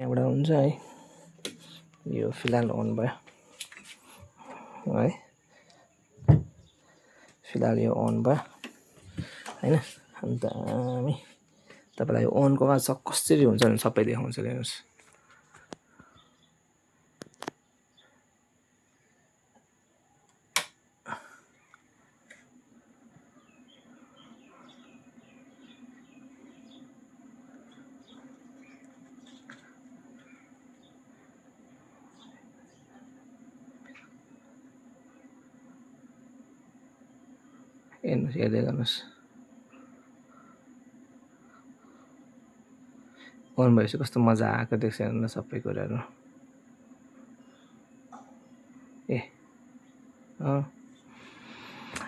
यहाँबाट हुन्छ है। यो फिलहाल अन भयो है, फिलहाल यो अन भयो हैन। अन्त हामी तपाईलाई अनको कसरी हुन्छ भने सबै देखाउँछु। हेर्नुस्, हेर्दै गर्नुहोस्। अन भएपछि कस्तो मजा आएको देख्छ हेर्नु सबै कुराहरू।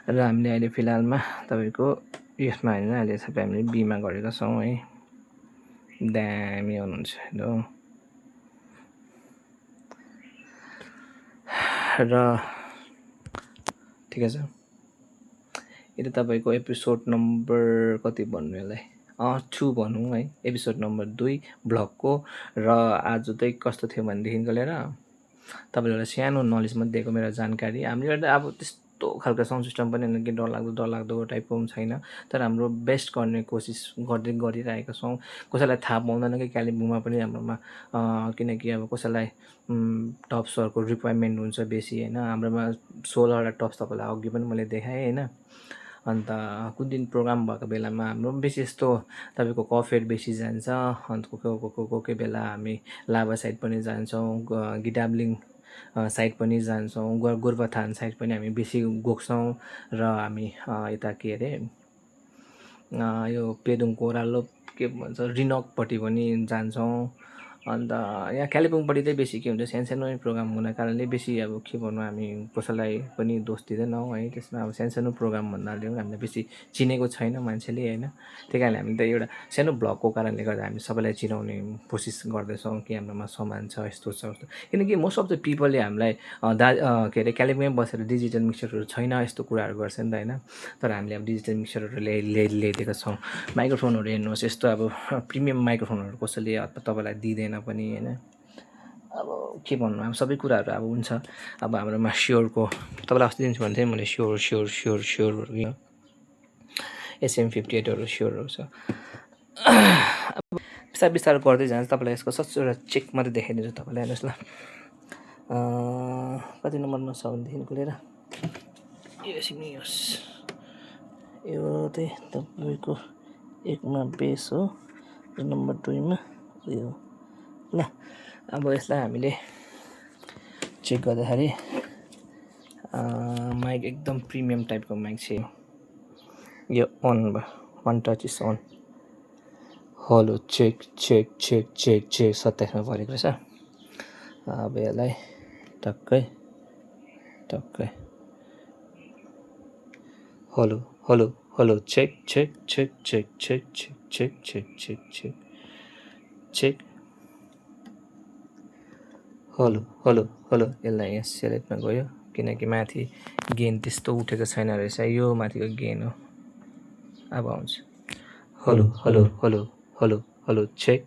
र हामीले अहिले फिलहालमा तपाईँको यसमा होइन, अहिले सबै हामीले बीमा गरेका छौँ है। दामी हुनुहुन्छ हेर्नु। र ठिकै छ, यो त तपाईँको एपिसोड नम्बर कति भन्नु यसलाई, 2 भनौँ है, एपिसोड नम्बर 2 भ्लगको। र आज चाहिँ कस्तो थियो भनेदेखिको लिएर तपाईँलाई एउटा सानो नलेज मात्रै दिएको मेरो जानकारी। हामीले एउटा अब त्यस्तो खालको साउन्ड सिस्टम पनि होइन कि डरलाग्दो टाइपको पनि छैन, तर हाम्रो बेस्ट गर्ने कोसिस गरिरहेका छौँ। कसैलाई थाहा पाउँदैन कि कालिम्पोङमा पनि हाम्रोमा किनकि अब कसैलाई टप्सहरूको रिक्वायरमेन्ट हुन्छ बेसी होइन। हाम्रोमा 16वटा टप्स तपाईँलाई अघि पनि मैले देखाएँ होइन। अन्त कुन दिन प्रोग्राम भएको बेलामा हाम्रो बेसी यस्तो तपाईँको कफेर बेसी जान्छ। अन्त कोही बेला हामी लाभा साइड पनि जान्छौँ, गिडाब्लिङ साइड पनि जान्छौँ, गोरुबथान साइड पनि हामी बेसी गएको। र हामी यता के अरे यो पेदुङ कोरालो के भन्छ रिनकपट्टि पनि जान्छौँ। अन्त यहाँ कालिम्पोङपट्टि चाहिँ बेसी के हुन्छ, सानो प्रोग्राम हुने कारणले बेसी अब के भन्नु, हामी कसैलाई पनि दोष दिँदैनौँ है। त्यसमा अब सानो प्रोग्राम भन्नाले हामीलाई बेसी चिनेको छैन मान्छेले होइन। त्यही कारणले हामी त एउटा सानो भ्लगको कारणले गर्दा हामी सबैलाई चिनाउने कोसिस गर्दैछौँ कि हाम्रोमा सामान छ, यस्तो छ उस्तो। किनकि मोस्ट अफ द पिपलले हामीलाई के अरे कालिम्पोङमै बसेर डिजिटल मिक्सरहरू छैन यस्तो कुराहरू गर्छ नि त होइन। तर हामीले अब डिजिटल मिक्सरहरू ल्याइदिएका छौँ। माइक्रोफोनहरू हेर्नुहोस्, यस्तो अब प्रिमियम माइक्रोफोनहरू कसैले तपाईँलाई दिँदैन पनि होइन। अब के भन्नु, अब सबै कुराहरू अब हुन्छ। अब हाम्रोमा स्योरको तपाईँलाई अस्ति दिन्छु भने चाहिँ मैले स्योरहरू SM58हरू स्योरहरू छ। अब बिस्तारै गर्दै जान्छ। तपाईँलाई यसको सबै एउटा चेक मात्रै देखाइदिन्छु तपाईँलाई। हेर्नुहोस् ल, कति नम्बरमा छ भनेदेखिको लिएर यो चाहिँ तपाईँको 1मा बेस हो, नम्बर 2मा उयो ल। अब यसलाई हामीले चेक गर्दाखेरि माइक एकदम प्रिमियम टाइपको माइक छ यो। अन भयो, 1 touch is on. Hello check 27मा परेको रहेछ। अब यसलाई टक्कै हेलो चेक हेलो। यसलाई यहाँ सेलेक्टमा गयो किनकि माथि गेन त्यस्तो उठेको छैन रहेछ, यो माथिको गेन हो। अब आउँछ हेलो चेक।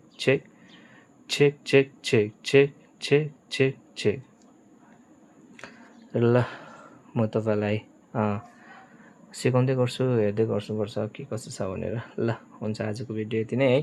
ल म तपाईँलाई सिकाउँदै गर्छु, हेर्दै गर्नुपर्छ के कसो छ भनेर। ल हुन्छ, आजको भिडियो यति नै है।